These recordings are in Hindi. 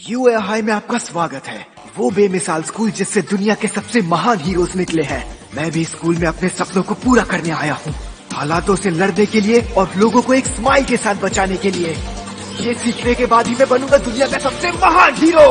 UAI में आपका स्वागत है। वो बेमिसाल स्कूल जिससे दुनिया के सबसे महान हीरोज निकले हैं। मैं भी स्कूल में अपने सपनों को पूरा करने आया हूँ, हालातों से लड़ने के लिए और लोगों को एक स्माइल के साथ बचाने के लिए। ये सीखने के बाद ही मैं बनूंगा दुनिया का सबसे महान हीरो।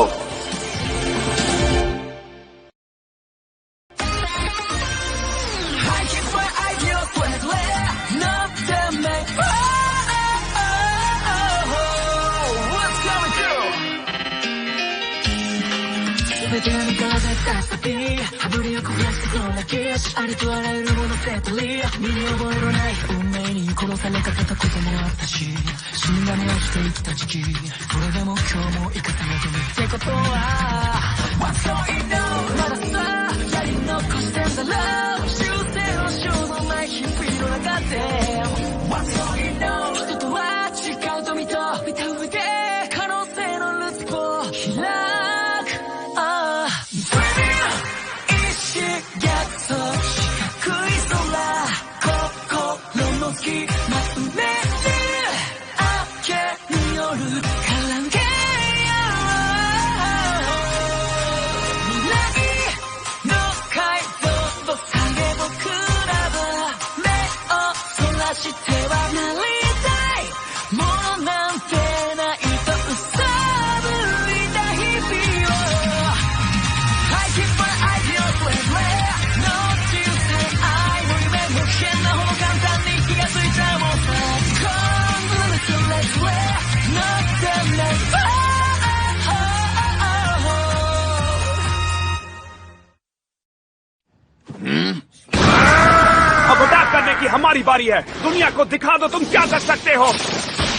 अब अटैक करने की हमारी बारी है। दुनिया को दिखा दो तुम क्या कर सकते हो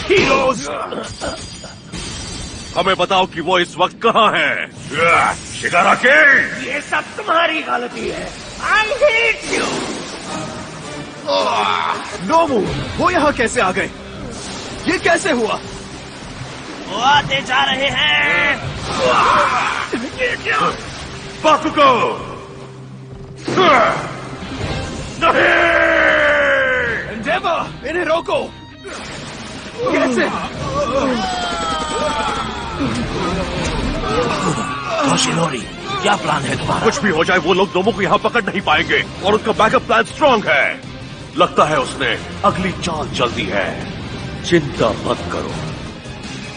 हीरोज। हमें बताओ कि वो इस वक्त कहाँ है। शिगाराकी, ये सब तुम्हारी गलती है। I hate you। नोमू, वो यहाँ कैसे आ गए? ये कैसे हुआ? वो आते जा रहे हैं। ये क्या? बाकुको, नहीं! एंडेवर, इन्हें रोको। कैसे? योशिनोरी, क्या प्लान है तुम्हारा? कुछ भी हो जाए वो लोग नोमू को यहाँ पकड़ नहीं पाएंगे और उसका बैकअप प्लान स्ट्रांग है। लगता है उसने अगली चाल चल दी है। चिंता मत करो,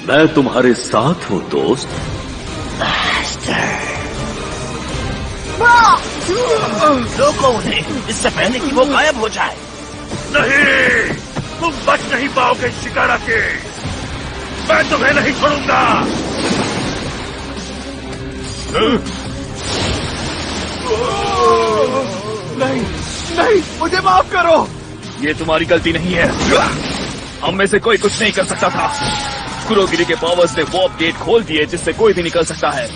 मैं तुम्हारे साथ हूँ दोस्त। रोको उन्हें इससे पहले कि वो गायब हो जाए। नहीं, तुम बच नहीं पाओगे शिगाराकी। मैं तुम्हें नहीं छोड़ूंगा। नहीं, नहीं, मुझे माफ करो। ये तुम्हारी गलती नहीं है। हम में से कोई कुछ नहीं कर सकता था। कुरोगिरी के पावर्स ने वॉर्प गेट खोल दिए जिससे कोई भी निकल सकता है,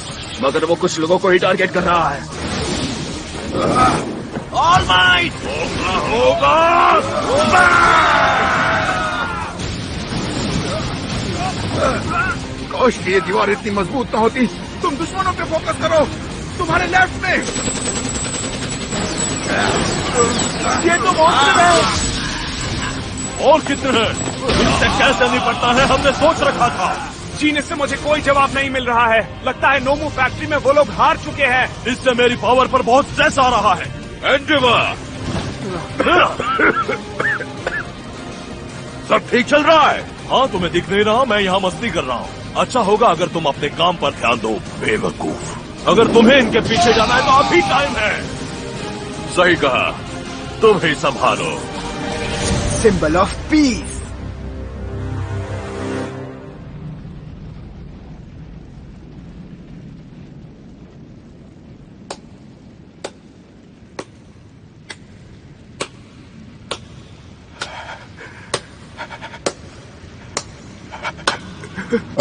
मगर वो कुछ लोगों को ही टारगेट कर रहा है। ऑल माइट होगा। काश ये दीवार इतनी मजबूत ना होती। तुम दुश्मनों पे फोकस करो, तुम्हारे लेफ्ट में। ये तो मॉन्स्टर है। और कितने हैं? इनसे कैसे निपटना है हमने सोच रखा था। चीन से मुझे कोई जवाब नहीं मिल रहा है। लगता है नोमू फैक्ट्री में वो लोग हार चुके हैं। इससे मेरी पावर पर बहुत स्ट्रेस आ रहा है। एंडेवर, सब ठीक चल रहा है? हाँ, तुम्हें दिख नहीं रहा? मैं यहाँ मस्ती कर रहा हूँ। अच्छा होगा अगर तुम अपने काम पर ध्यान दो, बेवकूफ। अगर तुम्हें इनके पीछे जाना है तो अभी टाइम है। सही कहा, तुम ही संभालो। Symbol of peace.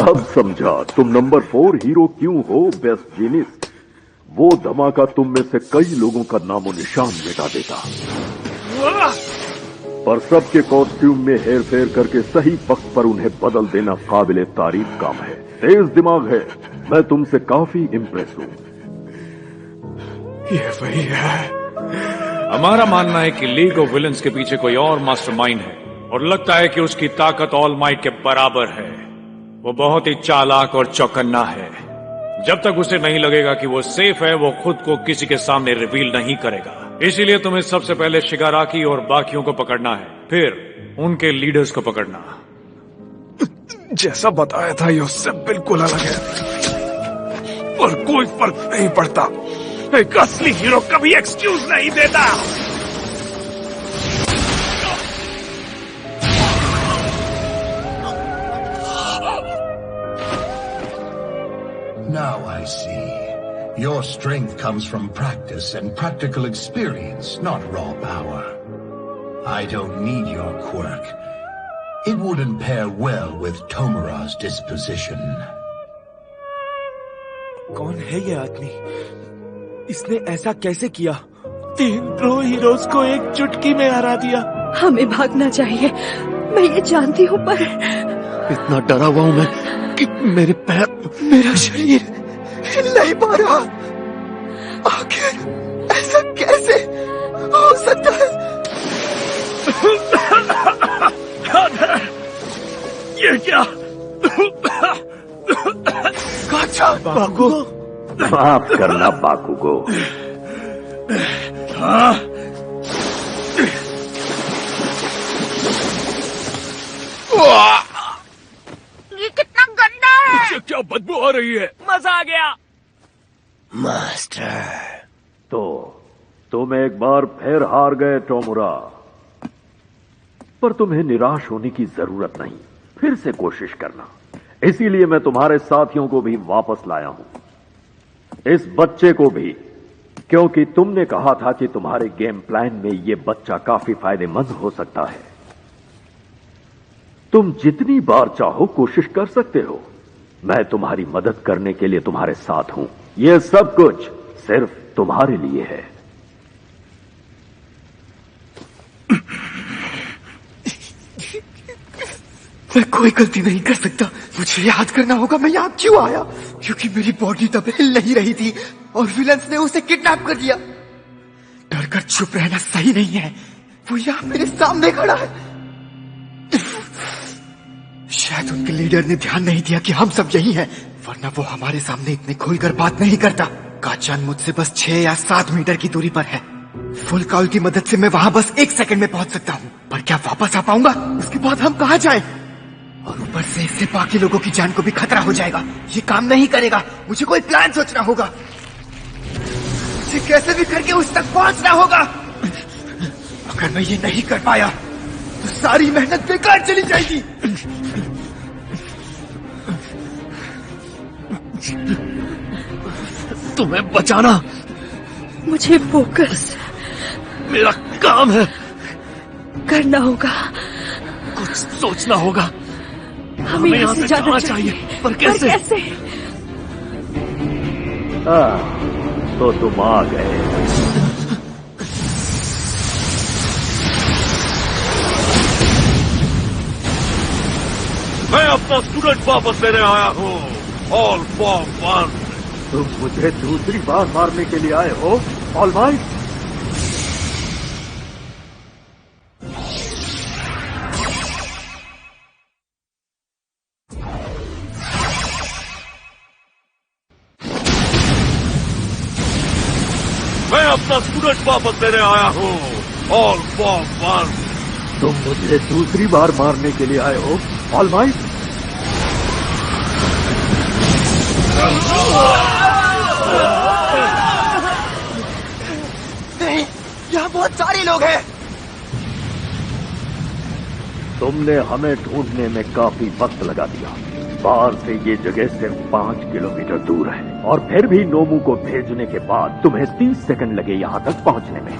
अब समझा तुम नंबर 4 हीरो क्यों हो बेस्ट जीनिस। वो धमाका तुम में से कई लोगों का नामो निशान मिटा देता, पर सबके कॉस्ट्यूम में हेर फेर करके सही वक्त पर उन्हें बदल देना काबिले तारीफ काम है। तेज दिमाग है, मैं तुमसे काफी इम्प्रेस हूँ। ये वही है। हमारा मानना है कि लीग ऑफ विलन्स के पीछे कोई और मास्टरमाइंड है और लगता है कि उसकी ताकत ऑल माइट के बराबर है। वो बहुत ही चालाक और चौकन्ना है। जब तक उसे नहीं लगेगा कि वो सेफ है, वो खुद को किसी के सामने रिवील नहीं करेगा। इसीलिए तुम्हें सबसे पहले शिगाराकी और बाकियों को पकड़ना है, फिर उनके लीडर्स को पकड़ना। जैसा बताया था ये उससे बिल्कुल अलग है, और कोई फर्क नहीं पड़ता। एक असली हीरो कभी एक्सक्यूज नहीं देता। Now I see. Your strength comes from practice and practical experience, not raw power. I don't need your quirk. It wouldn't pair well with Tomura's disposition. कौन है ये आदमी? इसने ऐसा कैसे किया? 3 प्रो हीरोज को एक चुटकी में हरा दिया। हमें भागना चाहिए, मैं ये जानती हूँ, पर इतना डरा हुआ हूं मैं कि मेरे पैर, मेरा शरीर हिल नहीं पा रहा। आखिर ऐसा कैसे हो सकता है? ये क्या? काचा बाकुगो? माफ करना बाकुगो। ये कितना गंदा है। इससे क्या बदबू आ रही है? मजा आ गया। मास्टर, तो तुम एक बार फिर हार गए टोमुरा, पर तुम्हें निराश होने की जरूरत नहीं। फिर से कोशिश करना। इसीलिए मैं तुम्हारे साथियों को भी वापस लाया हूं, इस बच्चे को भी, क्योंकि तुमने कहा था कि तुम्हारे गेम प्लान में यह बच्चा काफी फायदेमंद हो सकता है। तुम जितनी बार चाहो कोशिश कर सकते हो। मैं तुम्हारी मदद करने के लिए तुम्हारे साथ हूं। यह सब कुछ सिर्फ तुम्हारे लिए है। मैं कोई गलती नहीं कर सकता। मुझे याद करना होगा मैं यहां क्यों आया, क्योंकि मेरी बॉडी तब हिल नहीं रही थी और विलन्स ने उसे किडनैप कर दिया। डर कर चुप रहना सही नहीं है। वो यहां मेरे सामने खड़ा है। शायद उनके लीडर ने ध्यान नहीं दिया कि हम सब यही हैं, वरना वो हमारे सामने इतने खुलकर बात नहीं करता। काचान मुझसे बस 6 या 7 मीटर की दूरी पर है। फुल काउल की मदद से मैं वहां बस 1 सेकंड में पहुंच सकता हूं, पर क्या वापस आ पाऊंगा? उसके बाद हम कहां जाएं? और ऊपर से इससे बाकी लोगों की जान को भी खतरा हो जाएगा। ये काम नहीं करेगा। मुझे कोई प्लान सोचना होगा। मुझे कैसे भी करके उस तक पहुंचना होगा। अगर मैं ये नहीं कर पाया तो सारी मेहनत बेकार चली जाएगी। तुम्हें बचाना मुझे फोकस मेरा काम है। करना होगा। कुछ सोचना होगा। हमें यहाँ से जाना चाहिए, पर कैसे? तो तुम आ गए। मैं अपना स्टूडेंट वापस लेने आया हूँ। All for one. तुम मुझे दूसरी बार मारने के लिए आए हो ऑल माइट? मैं अपना स्टूडेंट वापस लेने आया हूँ। All for one. तुम मुझे दूसरी बार मारने के लिए आए हो ऑल माइट? नहीं, यहाँ बहुत सारे लोग हैं। तुमने हमें ढूंढने में काफी वक्त लगा दिया। बाहर से ये जगह सिर्फ 5 किलोमीटर दूर है, और फिर भी नोमू को भेजने के बाद तुम्हें 30 सेकंड लगे यहाँ तक पहुँचने में।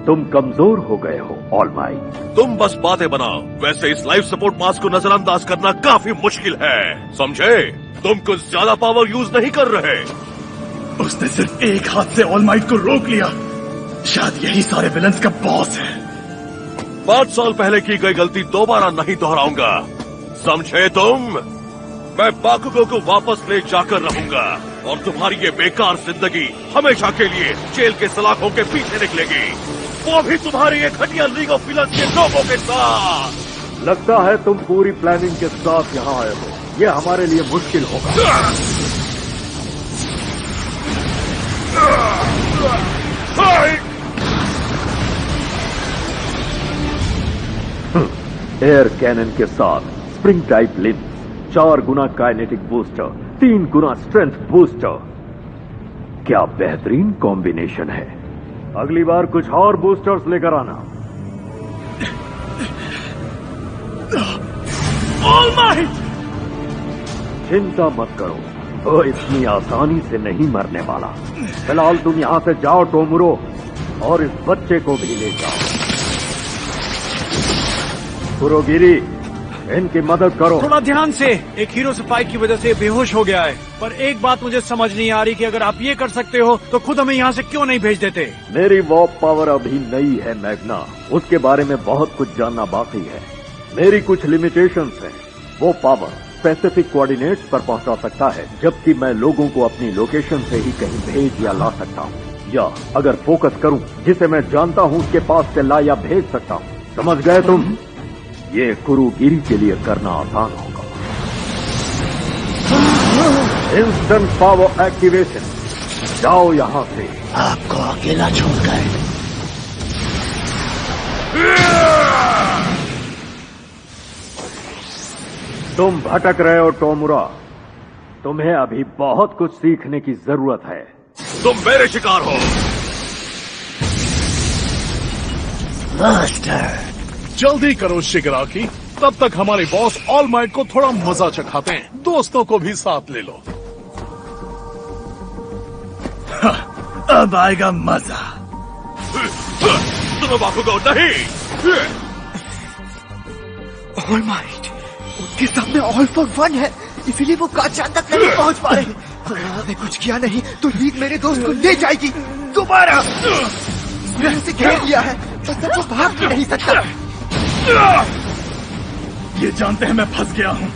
तुम कमजोर हो गए हो ऑल माइट। तुम बस बातें बनाओ। वैसे इस लाइफ सपोर्ट मास्क को नजरअंदाज करना काफी मुश्किल है, समझे? तुम कुछ ज्यादा पावर यूज नहीं कर रहे। उसने सिर्फ एक हाथ से ऑल माइट को रोक लिया। शायद यही सारे विलन्स का बॉस है। 5 साल पहले की गई गलती दोबारा नहीं दोहराऊंगा, समझे तुम? मैं बाकुगो को वापस ले जाकर रहूंगा, और तुम्हारी ये बेकार जिंदगी हमेशा के लिए जेल के सलाखों के पीछे निकलेगी, वो भी तुम्हारी एक घटिया लीग ऑफ विलन्स के लोगों के साथ। लगता है तुम पूरी प्लानिंग के साथ यहाँ आए हो। ये हमारे लिए मुश्किल होगा। एयर कैनन के साथ स्प्रिंग टाइप लिंस, 4 गुना काइनेटिक बूस्टर, 3 गुना स्ट्रेंथ बूस्टर। क्या बेहतरीन कॉम्बिनेशन है। अगली बार कुछ और बूस्टर्स लेकर आना। All might! चिंता मत करो, वो इतनी आसानी से नहीं मरने वाला। फिलहाल तुम यहां से जाओ टोमुरो, और इस बच्चे को भी ले जाओ। कुरोगिरी, इनकी मदद करो। थोड़ा ध्यान से। एक हीरो स्पाइक की वजह से बेहोश हो गया है। पर एक बात मुझे समझ नहीं आ रही कि अगर आप ये कर सकते हो तो खुद हमें यहाँ से क्यों नहीं भेज देते? मेरी वॉप पावर अभी नई है मैग्ना, उसके बारे में बहुत कुछ जानना बाकी है। मेरी कुछ लिमिटेशंस हैं। वो पावर स्पेसिफिक कोऑर्डिनेट्स पर पहुंचा सकता है, जबकि मैं लोगों को अपनी लोकेशन से ही कहीं भेज या ला सकता हूँ, या अगर फोकस करूं जिसे मैं जानता हूं उसके पास से ला या भेज सकता हूं। समझ गए तुम? ये कुरुगिरी के लिए करना आसान होगा। Instant power activation. जाओ यहां से। आपको अकेला छोड़कर। तुम भटक रहे हो टोमुरा, तुम्हें अभी बहुत कुछ सीखने की जरूरत है। तुम मेरे शिकार हो। मास्टर, जल्दी करो शिगराकी, तब तक हमारे बॉस ऑल माइट को थोड़ा मजा चखाते हैं। दोस्तों को भी साथ ले लो। अब आएगा मजा। तुम्हें भागोगे नहीं। ऑल माइट, उनके सामने ऑल फॉर वन है, इसीलिए वो काचान तक नहीं पहुंच पा रहे। अगर मैंने कुछ किया नहीं तो लीग मेरे दोस्त को ले जाएगी दोबारा। मैंने उसे घेर लिया है, बस अब वो भाग भी नहीं सकता। ये जानते हैं मैं फंस गया हूँ।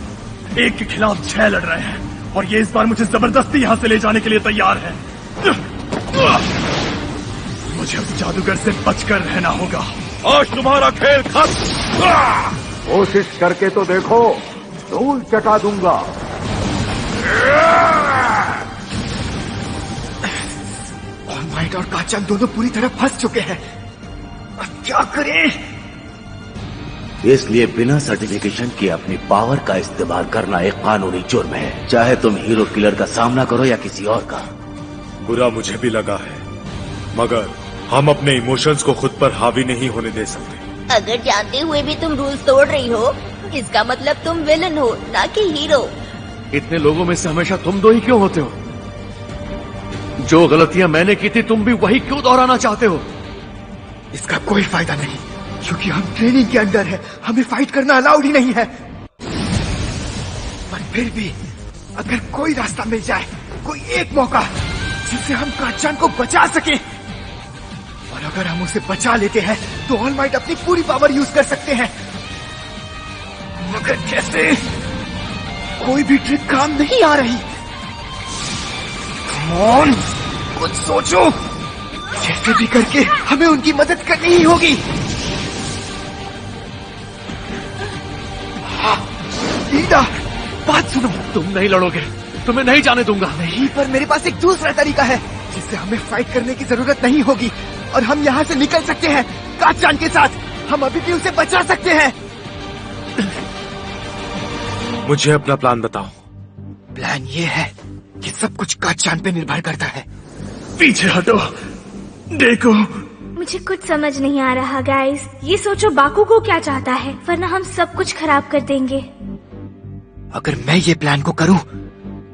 एक के खिलाफ 6 लड़ रहे हैं, और ये इस बार मुझे जबरदस्ती यहाँ से ले जाने के लिए तैयार है। मुझे उस जादूगर से बचकर रहना होगा। आज तुम्हारा खेल खत्म। कोशिश करके तो देखो, धूल चटा दूंगा। ऑल माइट और काचान दोनों पूरी तरह फंस चुके हैं। अब क्या करें? इसलिए बिना सर्टिफिकेशन के अपनी पावर का इस्तेमाल करना एक कानूनी जुर्म है, चाहे तुम हीरो किलर का सामना करो या किसी और का। बुरा मुझे भी लगा है, मगर हम अपने इमोशंस को खुद पर हावी नहीं होने दे सकते। अगर जानते हुए भी तुम रूल्स तोड़ रही हो, इसका मतलब तुम विलन हो, ना कि हीरो। इतने लोगों में से हमेशा तुम दो ही क्यों होते हो? जो गलतियां मैंने की थी तुम भी वही क्यों दोहराना चाहते हो? इसका कोई फायदा नहीं, क्योंकि हम ट्रेनिंग के अंदर है, हमें फाइट करना अलाउड ही नहीं है। पर फिर भी अगर कोई रास्ता मिल जाए, कोई एक मौका जिससे हम काचान को बचा सके, और अगर हम उसे बचा लेते हैं तो ऑल माइट अपनी पूरी पावर यूज कर सकते हैं। मगर कैसे? कोई भी ट्रिक काम नहीं आ रही। कम ऑन, कुछ सोचो। कैसे भी करके हमें उनकी मदद करनी ही होगी। ईदा, बात सुनो। तुम नहीं लड़ोगे, तुम्हें नहीं जाने दूंगा। नहीं, पर मेरे पास एक दूसरा तरीका है जिससे हमें फाइट करने की जरूरत नहीं होगी और हम यहाँ से निकल सकते हैं काचान के साथ। हम अभी भी उसे बचा सकते हैं। मुझे अपना प्लान बताओ। प्लान ये है कि सब कुछ काचान पे निर्भर करता है। पीछे हटो, देखो। मुझे कुछ समझ नहीं आ रहा गाइस। ये सोचो बाकू को क्या चाहता है, वरना हम सब कुछ खराब कर देंगे। अगर मैं ये प्लान को करूं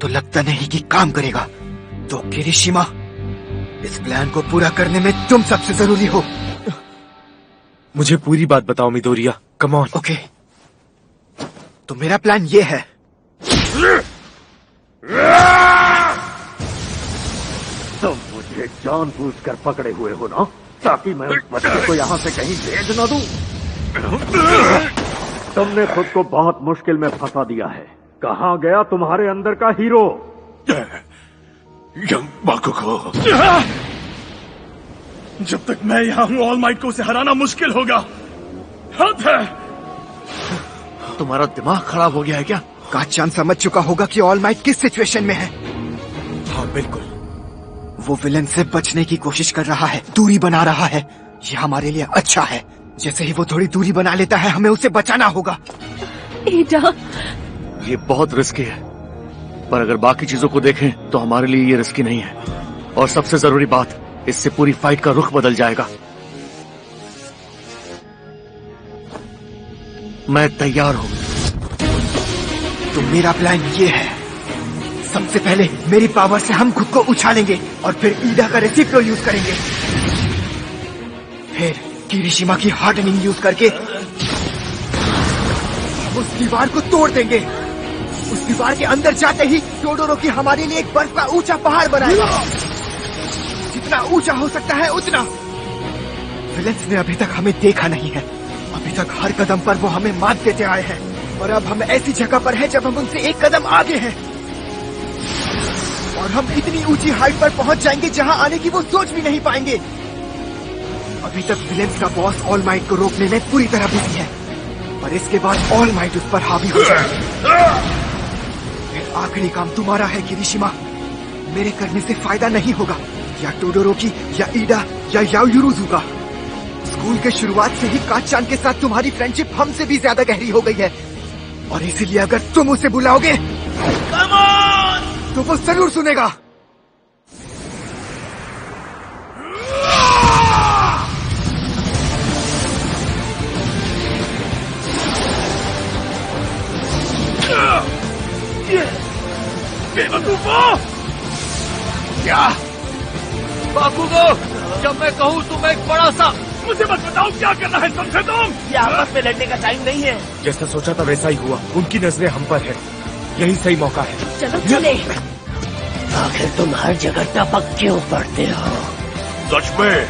तो लगता नहीं कि काम करेगा। तो किरिशिमा, इस प्लान को पूरा करने में तुम सबसे जरूरी हो। मुझे पूरी बात बताओ मिदोरिया, कम ऑन। ओके, तो मेरा प्लान ये है। तुम मुझे जानबूझकर पकड़े हुए हो ना, ताकि मैं उस बच्चे को यहाँ से कहीं भेज न दूं। तुमने खुद को बहुत मुश्किल में फंसा दिया है। कहाँ गया तुम्हारे अंदर का हीरो? यंग बाकुको, जब तक मैं यहाँ हूँ ऑल माइट को उसे हराना मुश्किल होगा। हद है। तुम्हारा दिमाग खराब हो गया है क्या? काचान समझ चुका होगा कि ऑल माइट किस सिचुएशन में है। हाँ बिल्कुल, वो विलन से बचने की कोशिश कर रहा है, दूरी बना रहा है। ये हमारे लिए अच्छा है। जैसे ही वो थोड़ी दूरी बना लेता है, हमें उसे बचाना होगा। ईडा, ये बहुत रिस्की है, पर अगर बाकी चीजों को देखें तो हमारे लिए ये रिस्की नहीं है। और सबसे जरूरी बात, इससे पूरी फाइट का रुख बदल जाएगा। मैं तैयार हूं। तो मेरा प्लान ये है, सबसे पहले मेरी पावर से हम खुद को उछालेंगे और फिर ईडा का रेसिप्रो यूज करेंगे। फिर किरिशिमा की हार्डनिंग यूज करके उस दीवार को तोड़ देंगे। उस दीवार के अंदर जाते ही टोडोरोकी हमारे लिए एक बर्फ का ऊंचा पहाड़ बनाएगा। जितना ऊंचा हो सकता है उतना। विलेंस ने अभी तक हमें देखा नहीं है। अभी तक हर कदम पर वो हमें मात देते आए हैं, और अब हम ऐसी जगह पर हैं जब हम उनसे एक कदम आगे हैं। और हम इतनी ऊंची हाइट पर पहुंच जाएंगे जहां आने की वो सोच भी नहीं पाएंगे। अभी तक विलेंस का बॉस ऑल माइट को रोकने में पूरी तरह बिजी है, और इसके बाद ऑल माइट उस पर हावी हो जाएगी। फिर आखिरी काम तुम्हारा है किरिशिमा। मेरे करने से फायदा नहीं होगा, या टोडोरोकी या ईडा या याओयुरुज़ु का। स्कूल के शुरुआत से ही काच-चान के साथ तुम्हारी फ्रेंडशिप हमसे भी ज्यादा गहरी हो गई है, और इसीलिए अगर तुम उसे बुलाओगे तो वो जरूर सुनेगा। क्या बाकुगो, जब मैं कहूँ तुम एक बड़ा सा, मुझे मत बताओ क्या करना है, समझे तुम? ये आपस में लड़ने का टाइम नहीं है। जैसा सोचा था वैसा ही हुआ। उनकी नजरें हम पर है, यही सही मौका है। चलो चले। आखिर तुम हर जगह टपक क्यों पड़ते हो? सच में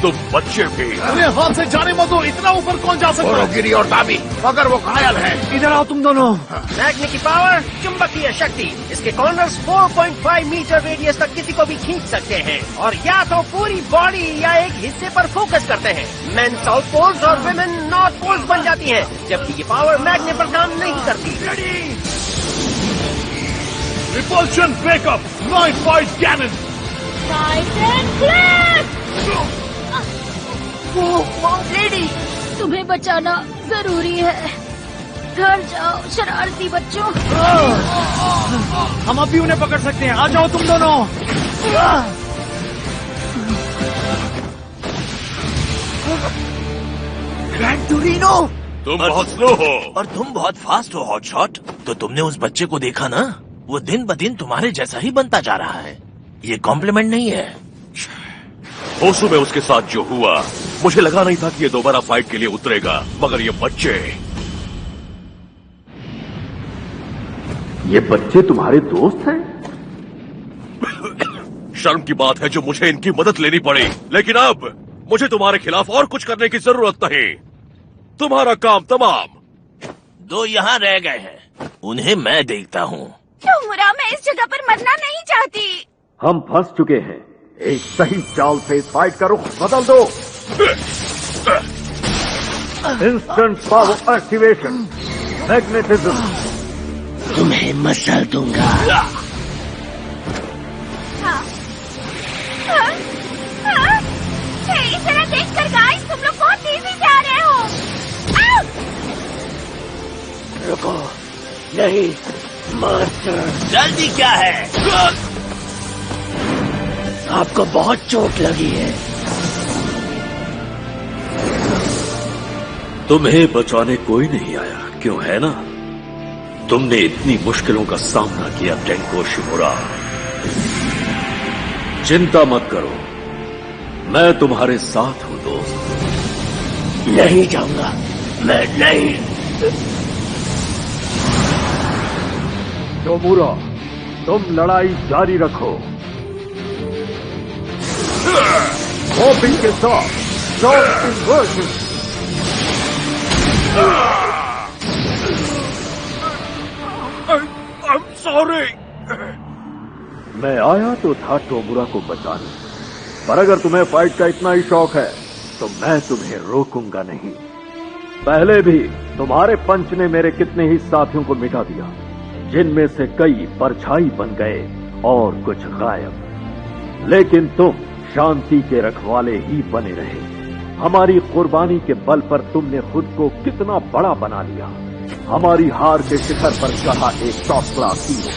तुम बच्चे भी। अरे हाथ से जाने मत दो, इतना ऊपर कौन जा सकता है? गिरी और दाबी, मगर वो घायल है। इधर आओ तुम दोनों। मैग्नेटिक की पावर, चुंबकीय शक्ति, इसके कॉर्नर्स 4.5 मीटर रेडियस तक किसी को भी खींच सकते हैं, और या तो पूरी बॉडी या एक हिस्से पर फोकस करते हैं। मेन साउथ पोल्स और विमेन नॉर्थ पोल्स बन जाती हैं, जबकि ये पावर मैग्नेट पर काम नहीं करती। Repulsion breakup, night fight cannon. Mom lady, तुम्हें बचाना जरूरी है। घर जाओ शरारती बच्चों। हम अब भी उन्हें पकड़ सकते हैं, आ जाओ तुम दोनों। ग्रैंड टूरिनो, तुम बहुत स्लो हो और तुम बहुत फास्ट हो हॉटशॉट। तो तुमने उस बच्चे को देखा ना, वो दिन ब दिन तुम्हारे जैसा ही बनता जा रहा है। ये कॉम्प्लीमेंट नहीं है। होशू में उसके साथ जो हुआ, मुझे लगा नहीं था कि ये दोबारा फाइट के लिए उतरेगा, मगर ये बच्चे तुम्हारे दोस्त हैं? शर्म की बात है जो मुझे इनकी मदद लेनी पड़ी, लेकिन अब मुझे तुम्हारे खिलाफ और कुछ करने की जरूरत नहीं। तुम्हारा काम तमाम। दो यहाँ रह गए हैं, उन्हें मैं देखता हूँ। टोमुरा, मैं इस जगह पर मरना नहीं चाहती। हम फंस चुके हैं। एक सही चाल से इस फाइट का रुख बदल दो। Instant power activation, magnetism. तुम्हें मसल दूंगा। जरा देख कर गाइस, तुम लोग बहुत तेजी से आ रहे हो। रुको, नहीं, मास्टर। जल्दी क्या है? आपको बहुत चोट लगी है। तुम्हें बचाने कोई नहीं आया, क्यों है ना? तुमने इतनी मुश्किलों का सामना किया टेंको शिमुरा। चिंता मत करो, मैं तुम्हारे साथ हूं दोस्त। नहीं जाऊंगा, मैं नहीं। टोमुरा, तुम लड़ाई जारी रखो। होपिंग के साथ शॉर्ट इन्वर्जन। I'm sorry। मैं आया तो था टोमुरा को बचाने, पर अगर तुम्हें फाइट का इतना ही शौक है तो मैं तुम्हें रोकूंगा नहीं। पहले भी तुम्हारे पंच ने मेरे कितने ही साथियों को मिटा दिया, जिनमें से कई परछाई बन गए और कुछ गायब। लेकिन तुम शांति के रखवाले ही बने रहे। हमारी कुर्बानी के बल पर तुमने खुद को कितना बड़ा बना लिया। हमारी हार के शिखर पर चढ़ा एक टॉप क्लास हीरो।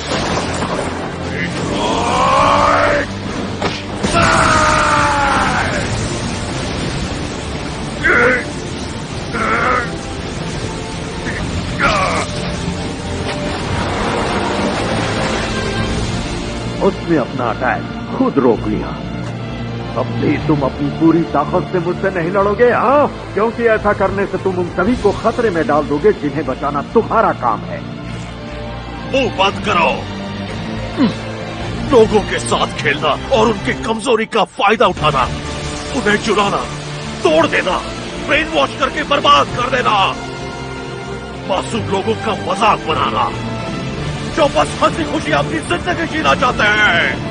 उसने अपना अटैक खुद रोक लिया। अब भी तुम अपनी पूरी ताकत से मुझसे नहीं लड़ोगे, हाँ? क्योंकि ऐसा करने से तुम उन सभी को खतरे में डाल दोगे जिन्हें बचाना तुम्हारा काम है। मुंह बंद करो। लोगों के साथ खेलना और उनकी कमजोरी का फायदा उठाना, उन्हें चुराना, तोड़ देना, ब्रेन वॉश करके बर्बाद कर देना, मासूम लोगों का मजाक बनाना, जो बस हंसी खुशी अपनी जिंदगी जीना चाहते हैं।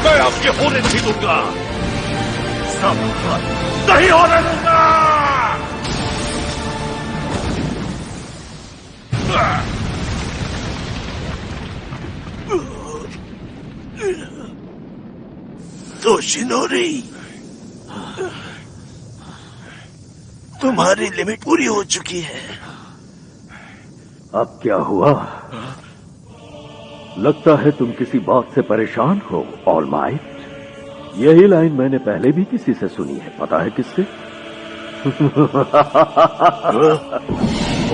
मैं आपके होने नहीं दूंगा, सब नहीं होने दूंगा। तोशिनोरी, तुम्हारी लिमिट पूरी हो चुकी है। अब क्या हुआ? लगता है तुम किसी बात से परेशान हो, ऑल माइट। यही लाइन मैंने पहले भी किसी से सुनी है, पता है किससे?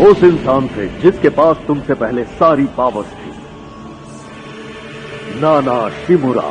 उस इंसान से जिसके पास तुमसे पहले सारी पावर्स थी, नाना शिमुरा।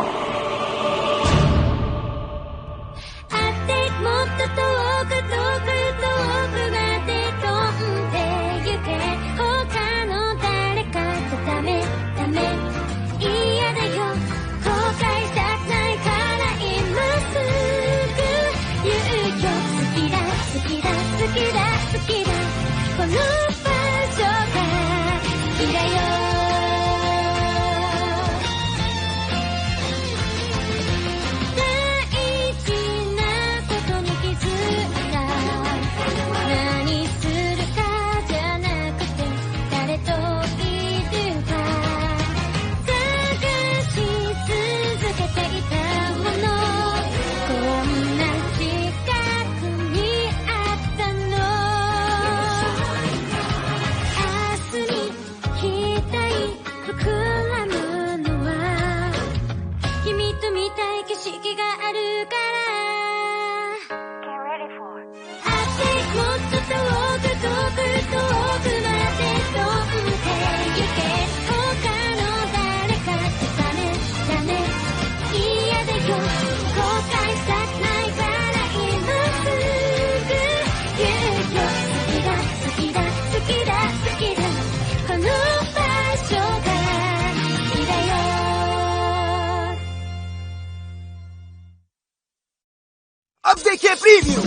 अब देखिए प्रीव्यू।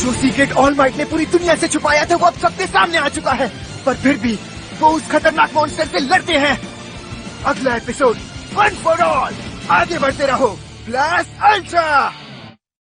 जो सीक्रेट ऑल माइट ने पूरी दुनिया से छुपाया था वो अब सबके सामने आ चुका है, पर फिर भी वो उस खतरनाक मॉन्स्टर से लड़ते हैं। अगला एपिसोड वन फॉर ऑल। आगे बढ़ते रहो, ब्लास्ट अल्ट्रा।